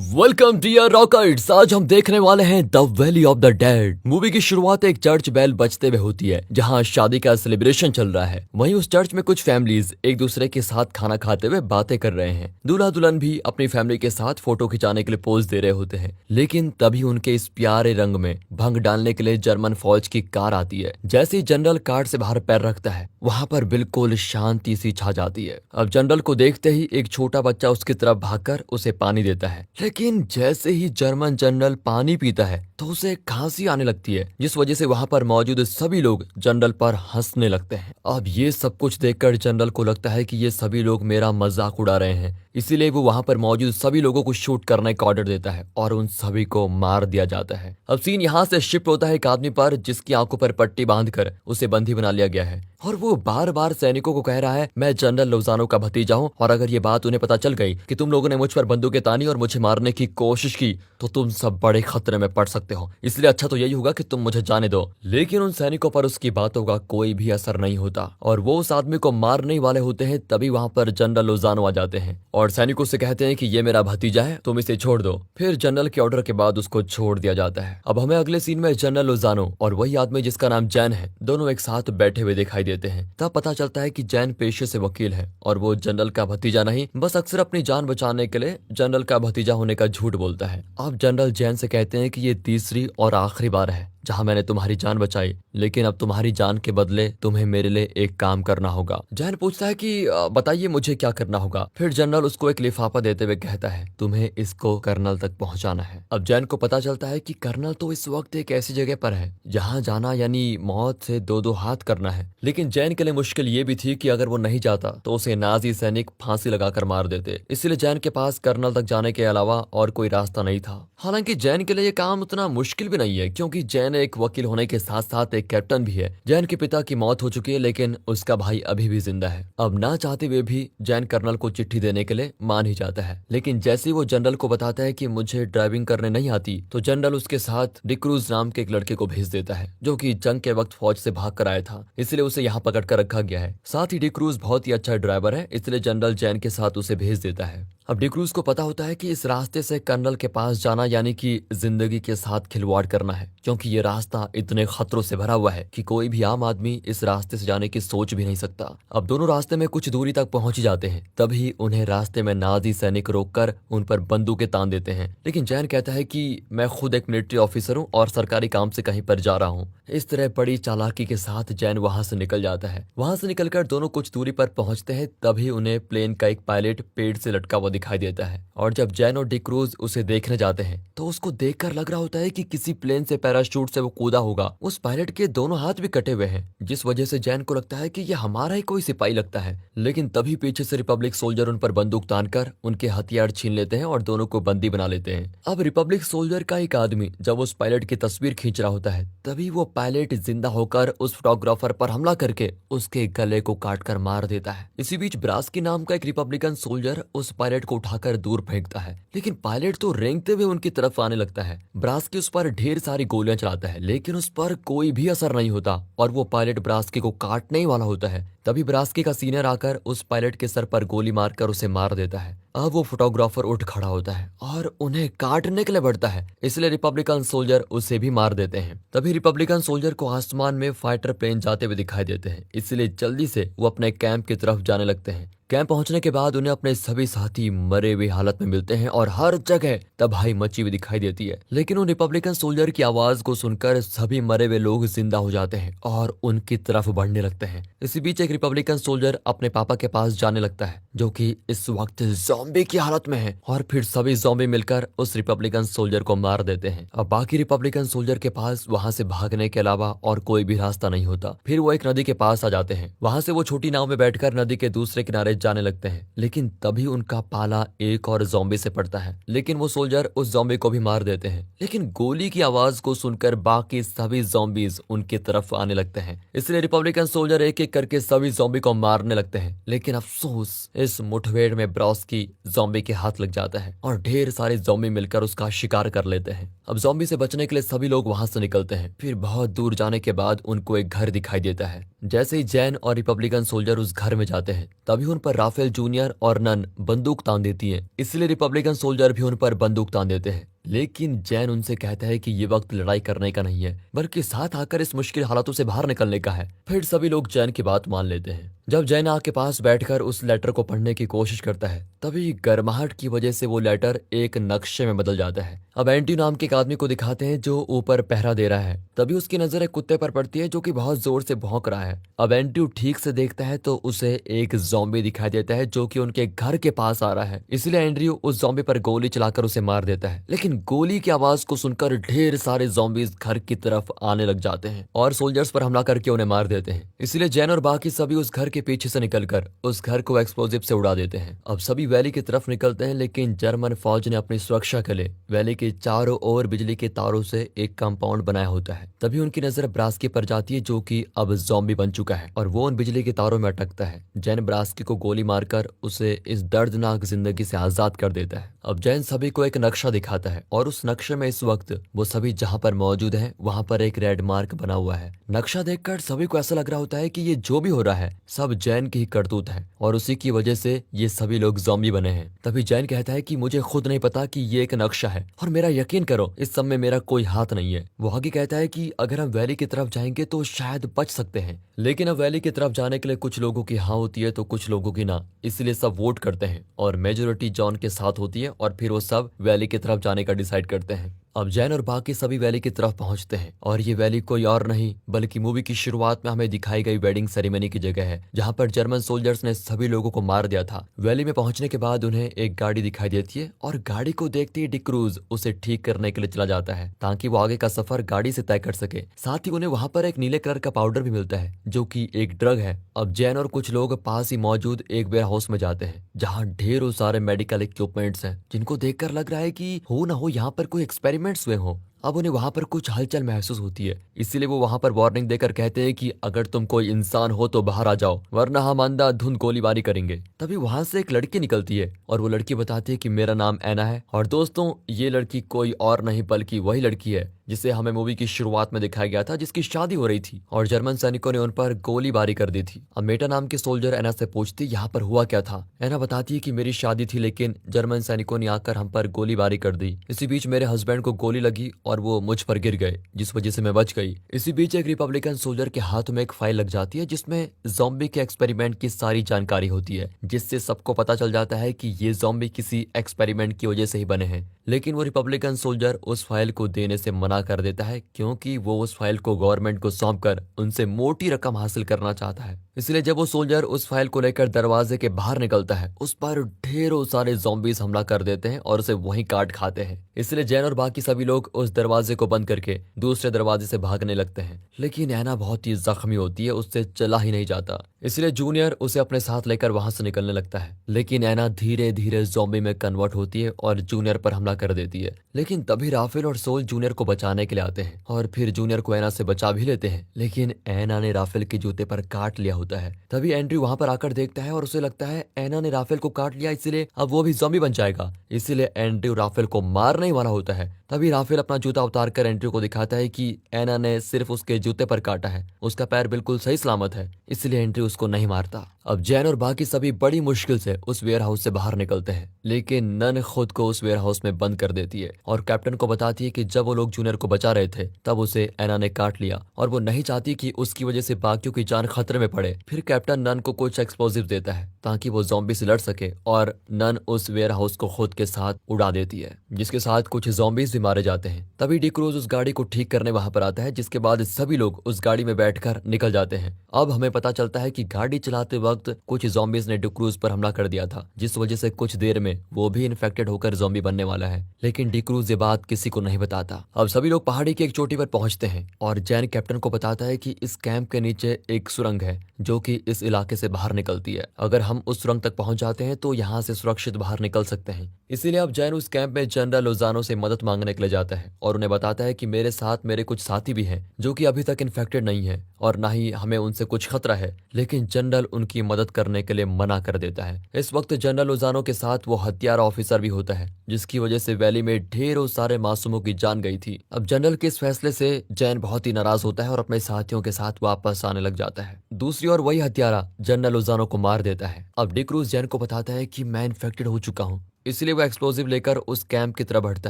Welcome dear रॉकर्ट्स। आज हम देखने वाले हैं the valley of the dead. Movie की शुरुआत एक चर्च बेल बजते हुए होती है जहां शादी का सेलिब्रेशन चल रहा है। वहीं उस चर्च में कुछ फैमिलीज एक दूसरे के साथ खाना खाते हुए बातें कर रहे हैं। दूल्हा दुल्हन भी अपनी फैमिली के साथ फोटो खिंचाने के लिए पोज दे रहे होते हैं। लेकिन तभी उनके इस प्यारे रंग में भंग डालने के लिए जर्मन फौज की कार आती है। जैसे ही जनरल कार से बाहर पैर रखता है वहां पर बिल्कुल शांति सी छा जाती है। अब जनरल को देखते ही एक छोटा बच्चा उसकी तरफ भागकर उसे पानी देता है। लेकिन जैसे ही जर्मन जनरल पानी पीता है तो उसे खांसी आने लगती है, जिस वजह से वहां पर मौजूद सभी लोग जनरल पर हंसने लगते हैं। अब ये सब कुछ देखकर जनरल को लगता है कि ये सभी लोग मेरा मजाक उड़ा रहे हैं, इसीलिए वो वहां पर मौजूद सभी लोगों को शूट करने का ऑर्डर देता है और उन सभी को मार दिया जाता है। अब सीन यहाँ से शिफ्ट होता है एक आदमी पर जिसकी आंखों पर पट्टी बांधकर उसे बंदी बना लिया गया है और वो बार बार सैनिकों को कह रहा है मैं जनरल लोजानो का भतीजा हूँ और अगर ये बात उन्हें पता चल गई कि तुम लोगों ने मुझ पर बंदूकें तानी और मुझे मारने की कोशिश की तो तुम सब बड़े खतरे में पड़ सकते हो, इसलिए अच्छा तो यही होगा कि तुम मुझे जाने दो। लेकिन उन सैनिकों पर उसकी बातों का कोई भी असर नहीं होता और वो उस आदमी को मारने वाले होते हैं। तभी वहां पर जनरल लोजानो आ जाते हैं और सैनिकों से कहते हैं कि ये मेरा भतीजा है, तुम इसे छोड़ दो। फिर जनरल के ऑर्डर के बाद उसको छोड़ दिया जाता है। अब हमें अगले सीन में जनरल लोजानो और वही आदमी जिसका नाम जैन है दोनों एक साथ बैठे हुए दिखाई देते हैं। तब पता चलता है कि जैन पेशे से वकील है और वो जनरल का भतीजा नहीं, बस अक्सर अपनी जान बचाने के लिए जनरल का भतीजा होने का झूठ बोलता है। अब जनरल जैन से कहते हैं कि ये तीसरी और आखिरी बार है जहां मैंने तुम्हारी जान बचाई, लेकिन अब तुम्हारी जान के बदले तुम्हें मेरे लिए एक काम करना होगा। जैन पूछता है कि बताइए मुझे क्या करना होगा। फिर जनरल उसको एक लिफाफा देते हुए कहता है तुम्हें इसको कर्नल तक पहुंचाना है। अब जैन को पता चलता है कि कर्नल तो इस वक्त एक ऐसी जगह पर है जहां जाना यानी मौत से दो दो हाथ करना है। लेकिन जैन के लिए मुश्किल ये भी थी कि अगर वो नहीं जाता तो उसे नाजी सैनिक फांसी लगाकर मार देते, इसलिए जैन के पास कर्नल तक जाने के अलावा और कोई रास्ता नहीं था। हालांकि जैन के लिए ये काम उतना मुश्किल भी नहीं है क्योंकि जैन एक वकील होने के साथ साथ एक कैप्टन भी है। जैन के पिता की मौत हो चुकी है लेकिन उसका भाई अभी भी जिंदा है। अब ना चाहते हुए भी जैन कर्नल को चिट्ठी देने के लिए मान ही जाता है। लेकिन जैसे ही वो जनरल को बताता है कि मुझे ड्राइविंग करने नहीं आती तो जनरल उसके साथ डिक्रूज नाम के एक लड़के को भेज देता है जो कि जंग के वक्त फौज से भाग कर आया था, इसलिए उसे यहाँ पकड़ कर रखा गया है। साथ ही डिक्रूज बहुत ही अच्छा ड्राइवर है, इसलिए जनरल जैन के साथ उसे भेज देता है। अब डिक्रूज को पता होता है कि इस रास्ते से कर्नल के पास जाना यानी कि जिंदगी के साथ खिलवाड़ करना है, क्योंकि ये रास्ता इतने खतरों से भरा हुआ है कि कोई भी आम आदमी इस रास्ते से जाने की सोच भी नहीं सकता। अब दोनों रास्ते में कुछ दूरी तक पहुंच जाते हैं, तभी उन्हें रास्ते में नाजी सैनिक रोककर उन पर बंदूकें तान देते हैं। लेकिन जैन कहता है कि मैं खुद एक मिलिट्री ऑफिसर हूँ और सरकारी काम से कहीं पर जा रहा हूँ। इस तरह बड़ी चालाकी के साथ जैन वहां से निकल जाता है। वहां से निकलकर दोनों कुछ दूरी पर पहुंचते हैं, तभी उन्हें प्लेन का एक पायलट पेड़ से लटका हुआ दिखाई देता है और जब जैन और डिक्रूज उसे देखने जाते हैं तो उसको देखकर लग रहा होता है कि किसी प्लेन से पैराशूट से वो कूदा होगा। उस पायलट के दोनों हाथ भी कटे हुए हैं, जिस वजह से जैन को लगता है कि ये हमारा ही कोई सिपाही लगता है। लेकिन तभी पीछे से रिपब्लिक सोल्जर उन पर बंदूक तानकर उनके हथियार छीन लेते हैं और दोनों को बंदी बना लेते हैं। अब रिपब्लिक सोल्जर का एक आदमी जब उस पायलट की तस्वीर खींच रहा होता है तभी वो पायलट जिंदा होकर उस फोटोग्राफर पर हमला करके उसके गले को काटकर मार देता है। इसी बीच ब्रास्की नाम का एक रिपब्लिकन सोल्जर उस पायलट को उठाकर दूर फेंकता है, लेकिन पायलट तो रेंगते हुए उनकी तरफ आने लगता है। ब्रास्की उस पर ढेर सारी गोलियां चलाता है लेकिन उस पर कोई भी असर नहीं होता और वो पायलट ब्रास्की को काटने ही वाला होता है। तभी ब्रास्की का सीनियर आकर उस पायलट के सर पर गोली मारकर उसे मार देता है। अब वो फोटोग्राफर उठ खड़ा होता है और उन्हें काटने के लिए बढ़ता है, इसलिए रिपब्लिकन सोल्जर उसे भी मार देते हैं। तभी रिपब्लिकन सोल्जर को आसमान में फाइटर प्लेन जाते हुए दिखाई देते हैं, इसलिए जल्दी से वो अपने कैंप की तरफ जाने लगते हैं। कैंप पहुंचने के बाद उन्हें अपने सभी साथी मरे हुए हालत में मिलते हैं और हर जगह तबाही मची हुई दिखाई देती है। लेकिन उन रिपब्लिकन सोल्जर की आवाज को सुनकर सभी मरे हुए लोग जिंदा हो जाते हैं और उनकी तरफ बढ़ने लगते हैं। इसी बीच एक रिपब्लिकन सोल्जर अपने पापा के पास जाने लगता है जो कि इस वक्त ज़ॉम्बी की हालत में है और फिर सभी ज़ॉम्बी मिलकर उस रिपब्लिकन सोल्जर को मार देते हैं। अब बाकी रिपब्लिकन सोल्जर के पास वहां से भागने के अलावा और कोई भी रास्ता नहीं होता। फिर वो एक नदी के पास आ जाते हैं, वहां से वो छोटी नाव में बैठकर नदी के दूसरे किनारे जाने लगते हैं। लेकिन तभी उनका पाला एक और ज़ॉम्बी से पड़ता है, लेकिन वो सोल्जर उस ज़ॉम्बी को भी मार देते हैं। लेकिन गोली की आवाज को सुनकर बाकी सभी ज़ॉम्बीज उनकी तरफ आने लगते हैं, इसलिए रिपब्लिकन सोल्जर एक एक करके सभी ज़ॉम्बी को मारने लगते हैं। लेकिन अफसोस इस मुठभेड़ में ब्रास्की ज़ॉम्बी के हाथ लग जाता है और ढेर सारे ज़ॉम्बी मिलकर उसका शिकार कर लेते हैं। अब ज़ॉम्बी से बचने के लिए सभी लोग वहां से निकलते हैं। फिर बहुत दूर जाने के बाद उनको एक घर दिखाई देता है। जैसे ही जैन और रिपब्लिकन सोल्जर उस घर में जाते हैं तभी उन पर पर राफेल जूनियर और नन बंदूक तान देती हैं, इसलिए रिपब्लिकन सोल्जर भी उन पर बंदूक तान देते हैं। लेकिन जैन उनसे कहता है कि ये वक्त लड़ाई करने का नहीं है, बल्कि साथ आकर इस मुश्किल हालातों से बाहर निकलने का है। फिर सभी लोग जैन की बात मान लेते हैं। जब जैन आग के पास बैठकर उस लेटर को पढ़ने की कोशिश करता है, तभी गर्माहट की वजह से वो लेटर एक नक्शे में बदल जाता है। अब एंटी नाम के एक आदमी को दिखाते हैं जो ऊपर पहरा दे रहा है। तभी उसकी नजर एक कुत्ते पर पड़ती है जो कि बहुत जोर से भौंक रहा है। अब एंड्रयू ठीक से देखता है तो उसे एक ज़ॉम्बी दिखाई देता है जो कि उनके घर के पास आ रहा है। इसलिए एंड्रयू उस ज़ॉम्बी पर गोली चलाकर उसे मार देता है। लेकिन गोली की आवाज को सुनकर ढेर सारे ज़ॉम्बीज घर की तरफ आने लग जाते हैं और सोल्जर्स पर हमला करके उन्हें मार देते हैं। इसलिए जैन और बाकी सभी उस घर के पीछे से निकलकर उस घर को एक्सप्लोजिव से उड़ा देते हैं। अब सभी वैली की तरफ निकलते हैं, लेकिन जर्मन फौज ने अपनी सुरक्षा के लिए वैली के चारों ओर बिजली के तारों से एक कंपाउंड बनाया होता है। तभी उनकी नजर ब्रास्की पर जाती है जो कि अब ज़ॉम्बी बन चुका है और वो उन बिजली के तारों में अटकता है। जैन ब्रास्की को गोली मारकर उसे इस दर्दनाक जिंदगी से आजाद कर देता है। अब जैन सभी को एक नक्शा दिखाता है और उस नक्शे में इस वक्त वो सभी जहां पर मौजूद हैं वहां पर एक रेड मार्क बना हुआ है। नक्शा देखकर सभी को ऐसा लग रहा होता है कि ये जो भी हो रहा है सब जैन की ही करतूत है और उसी की वजह से ये सभी लोग ज़ॉम्बी बने हैं। तभी जैन कहता है कि मुझे खुद नहीं पता कि ये एक नक्शा है और मेरा यकीन करो इस सब में मेरा कोई हाथ नहीं है। वो आगे कहता है कि अगर हम वैली की तरफ जाएंगे तो शायद बच सकते हैं, लेकिन अब वैली की तरफ जाने के लिए कुछ लोगों की हाँ होती है तो कुछ लोगों की ना, इसलिए सब वोट करते हैं और मेजोरिटी जॉन के साथ होती है और फिर वो सब वैली की तरफ जाने का डिसाइड करते हैं। अब जैन और बाकी सभी वैली की तरफ पहुंचते हैं और ये वैली कोई और नहीं बल्कि मूवी की शुरुआत में हमें दिखाई गई वेडिंग सेरेमनी की जगह है जहां पर जर्मन सोल्जर्स ने सभी लोगों को मार दिया था। वैली में पहुंचने के बाद उन्हें एक गाड़ी दिखाई देती है और गाड़ी को देखते ही डिक क्रूज उसे ठीक करने के लिए चला जाता है ताकि वो आगे का सफर गाड़ी से तय कर सके। साथ ही उन्हें वहां पर एक नीले कलर का पाउडर भी मिलता है जो कि एक ड्रग है। अब जैन और कुछ लोग पास ही मौजूद एक वेयर हाउस में जाते हैं जहाँ ढेरों सारे मेडिकल इक्विपमेंट्स हैं जिनको देखकर लग रहा है कि हो ना हो यहाँ पर कोई एक्सपेरिमेंट्स हुए हो। अब उन्हें वहां पर कुछ हलचल महसूस होती है, इसीलिए वो वहां पर वार्निंग देकर कहते हैं कि अगर तुम कोई इंसान हो तो बाहर आ जाओ वरना हम अंधाधुंध गोलीबारी करेंगे। तभी वहां से एक लड़की निकलती है और वो लड़की बताती है कि मेरा नाम ऐना है और दोस्तों ये लड़की कोई और नहीं बल्कि वही लड़की है जिसे हमें मूवी की शुरुआत में दिखाया गया था, जिसकी शादी हो रही थी और जर्मन सैनिकों ने उन पर गोलीबारी कर दी थी। अब मेटा नाम के सोल्जर ऐना से पूछती यहाँ पर हुआ क्या था। ऐना बताती है कि मेरी शादी थी लेकिन जर्मन सैनिकों ने आकर हम पर गोलीबारी कर दी। इसी बीच मेरे हस्बैंड को गोली लगी और वो मुझ पर गिर गए जिस वजह से मैं बच गई। इसी बीच एक रिपब्लिकन सोल्जर के हाथ में एक फाइल लग जाती है जिसमें ज़ॉम्बी के एक्सपेरिमेंट की सारी जानकारी होती है, जिससे सबको पता चल जाता है कि ये ज़ॉम्बी किसी एक्सपेरिमेंट की वजह से ही बने हैं। लेकिन वो रिपब्लिकन सोल्जर उस फाइल को देने से मना कर देता है क्योंकि वो उस फाइल को गवर्नमेंट को सौंपकर उनसे मोटी रकम हासिल करना चाहता है। इसलिए जब वो सोल्जर उस फाइल को लेकर दरवाजे के बाहर निकलता है उस पर ढेरों सारे ज़ॉम्बीज हमला कर देते हैं और उसे वहीं काट खाते हैं। इसलिए जैन और बाकी सभी लोग उस दरवाजे को बंद करके दूसरे दरवाजे से भागने लगते हैं, लेकिन ऐना बहुत ही जख्मी होती है, उससे चला ही नहीं जाता। इसलिए जूनियर उसे अपने साथ लेकर वहां से निकलने लगता है, लेकिन ऐना धीरे धीरे ज़ॉम्बी में कन्वर्ट होती है और जूनियर पर हमला कर देती है। लेकिन तभी राफेल और सोल जूनियर को बचाने के लिए आते हैं और फिर जूनियर को ऐना से बचा भी लेते हैं, लेकिन ऐना ने राफेल के जूते पर काट लिया होता है। तभी एंड्रयू वहां पर आकर देखता है और उसे लगता है ऐना ने राफेल को काट लिया, इसलिए अब वो भी ज़ॉम्बी बन जाएगा। इसलिए एंड्रयू राफेल को मारने ही वाला होता है। तभी राफेल अपना जूता उतार कर एंड्रयू को दिखाता है कि ऐना ने सिर्फ उसके जूते पर काटा है, उसका पैर बिल्कुल सही सलामत है, इसलिए एंड्रयू उसको नहीं मारता। अब जैन और बाकी सभी बड़ी मुश्किल से उस वेयर हाउस से बाहर निकलते हैं, लेकिन नन खुद को उस वेयर हाउस में बंद कर देती है और कैप्टन को बताती है कि जब वो लोग जूनियर को बचा रहे थे तब उसे ऐना ने काट लिया और वो नहीं चाहती कि उसकी वजह से बाकियों की जान खतरे में पड़े। फिर कैप्टन नन को कुछ एक्सप्लोजिव देता है ताकि वो ज़ॉम्बी से लड़ सके और नन उस वेयर हाउस को खुद के साथ उड़ा देती है, जिसके साथ कुछ ज़ॉम्बीज भी मारे जाते हैं। तभी डी क्रूज उस गाड़ी को ठीक करने वहां पर आता है, जिसके बाद सभी लोग उस गाड़ी में बैठकर निकल जाते हैं। अब हमें पता चलता है कि गाड़ी चलाते वक्त कुछ ज़ॉम्बीज ने डी क्रूज पर हमला कर दिया था, जिस वजह से कुछ देर में वो भी इन्फेक्टेड होकर ज़ॉम्बी बनने वाला है, लेकिन डी क्रूज ये बात किसी को नहीं बताता। अब सभी लोग पहाड़ी की एक चोटी पर पहुंचते हैं और जैन कैप्टन को बताता है कि इस कैंप के नीचे एक सुरंग है जो कि इस इलाके से बाहर निकलती है। अगर हम उस सुरंग तक पहुंच जाते हैं तो यहाँ से सुरक्षित बाहर निकल सकते हैं। इसीलिए अब जैन उस कैंप में जनरल लोजानो से मदद मांगने के लिए जाता है और उन्हें बताता है कि मेरे साथ मेरे कुछ साथी भी हैं जो कि अभी तक इन्फेक्टेड नहीं है और ना ही हमें उनसे कुछ खतरा है, लेकिन जनरल उनकी मदद करने के लिए मना कर देता है। इस वक्त जनरल लोजानो के साथ वो हत्यारा ऑफिसर भी होता है जिसकी वजह से वैली में ढेरों सारे मासूमों की जान गई थी। अब जनरल के इस फैसले से जैन बहुत ही नाराज होता है और अपने साथियों के साथ वापस आने लग जाता है। दूसरी ओर वही हत्यारा जनरल लोजानो को मार देता है। अब डिक रूस जैन को बताता है कि मैं इन्फेक्टेड हो चुका हूँ, इसलिए वो एक्सप्लोजिव लेकर उस कैंप की तरफ बढ़ता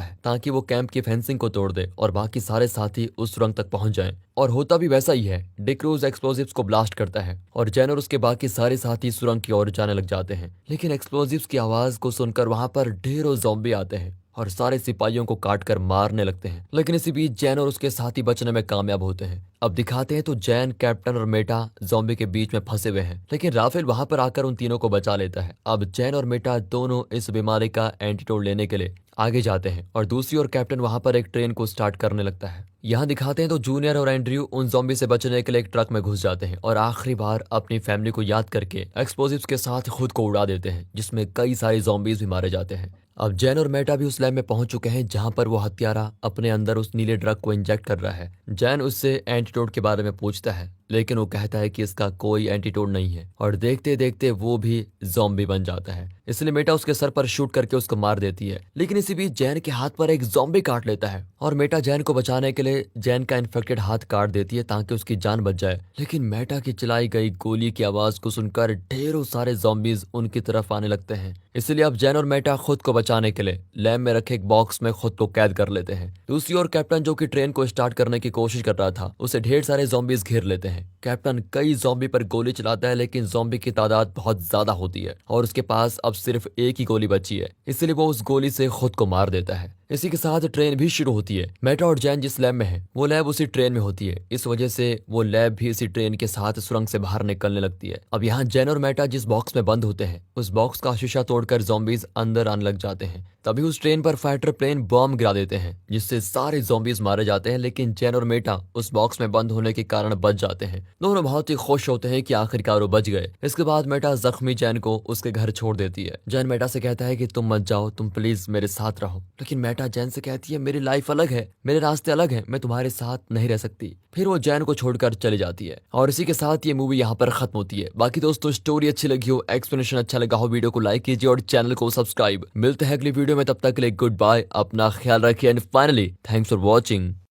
है ताकि वो कैंप की फेंसिंग को तोड़ दे और बाकी सारे साथी उस सुरंग तक पहुंच जाएं। और होता भी वैसा ही है। डिक रूस एक्सप्लोजिव्स को ब्लास्ट करता है और जैन और उसके बाकी सारे साथी सुरंग की ओर जाने लग जाते हैं। लेकिन एक्सप्लोजिव्स की आवाज को सुनकर वहां पर ढेरों ज़ॉम्बी आते हैं और सारे सिपाहियों को काट कर मारने लगते हैं। लेकिन इसी बीच जैन और उसके साथी बचने में कामयाब होते हैं। अब दिखाते हैं तो जैन, कैप्टन और मेटा ज़ॉम्बी के बीच में फंसे हुए हैं, लेकिन राफेल वहां पर आकर उन तीनों को बचा लेता है। अब जैन और मेटा दोनों इस बीमारी का एंटीडोट लेने के लिए आगे जाते हैं और दूसरी ओर कैप्टन वहां पर एक ट्रेन को स्टार्ट करने लगता है। यहाँ दिखाते हैं तो जूनियर और एंड्रयू उन ज़ॉम्बी से बचने के लिए एक ट्रक में घुस जाते हैं और आखिरी बार अपनी फैमिली को याद करके एक्सप्लोजिव्स के साथ खुद को उड़ा देते हैं, जिसमें कई सारे ज़ॉम्बीज भी मारे जाते हैं। अब जैन और मेटा भी उस लैब में पहुंच चुके हैं जहां पर वो हत्यारा अपने अंदर उस नीले ड्रग को इंजेक्ट कर रहा है। जैन उससे एंटीडोट के बारे में पूछता है, लेकिन वो कहता है कि इसका कोई एंटीडोट नहीं है और देखते देखते वो भी ज़ॉम्बी बन जाता है। इसलिए मेटा उसके सर पर शूट करके उसको मार देती है। लेकिन इसी बीच जैन के हाथ पर एक ज़ॉम्बी काट लेता है और मेटा जैन को बचाने के लिए जैन का इन्फेक्टेड हाथ काट देती है ताकि उसकी जान बच जाए। लेकिन मेटा की चलाई गई गोली की आवाज को सुनकर ढेरों सारे ज़ॉम्बीज उनकी तरफ आने लगते हैं। इसलिए अब जैन और मेटा खुद को बचाने के लिए लैब में रखे एक बॉक्स में खुद को कैद कर लेते हैं। दूसरी ओर कैप्टन, जो कि ट्रेन को स्टार्ट करने की कोशिश कर रहा था, उसे ढेर सारे ज़ॉम्बीज घेर लेते हैं। कैप्टन कई ज़ॉम्बी पर गोली चलाता है, लेकिन ज़ॉम्बी की तादाद बहुत ज्यादा होती है और उसके पास अब सिर्फ एक ही गोली बची है, इसलिए वो उस गोली से खुद को मार देता है। इसी के साथ ट्रेन भी शुरू होती है। मेटा और जैन जिस लैब में है वो लैब उसी ट्रेन में होती है, इस वजह से वो लैब भी इसी ट्रेन के साथ सुरंग से बाहर निकलने लगती है। अब यहाँ जैन और मेटा जिस बॉक्स में बंद होते हैं उस बॉक्स का शीशा तोड़कर ज़ॉम्बीज अंदर आने लग जाते हैं। तभी उस ट्रेन पर फाइटर प्लेन बॉम्ब गिरा देते हैं, जिससे सारे ज़ॉम्बीज मारे जाते हैं। लेकिन जैन और मेटा उस बॉक्स में बंद होने के कारण बच जाते हैं। दोनों बहुत ही खुश होते हैं कि आखिरकार वो बच गए। इसके बाद मेटा जख्मी जैन को उसके घर छोड़ देती है। जैन मेटा से कहता है कि तुम मत जाओ, तुम प्लीज मेरे साथ रहो। लेकिन मेटा जैन से कहती है, मेरी लाइफ अलग है, मेरे रास्ते अलग हैं, मैं तुम्हारे साथ नहीं रह सकती। फिर वो जैन को छोड़कर चली जाती है और इसी के साथ ये मूवी यहाँ पर खत्म होती है। बाकी दोस्तों, स्टोरी अच्छी लगी हो, एक्सप्लेनेशन अच्छा लगा हो, वीडियो को लाइक कीजिए और चैनल को सब्सक्राइब। मिलते हैं अगली वीडियो में, तब तक के लिए गुड बाय, अपना ख्याल रखिए and finally thanks for watching.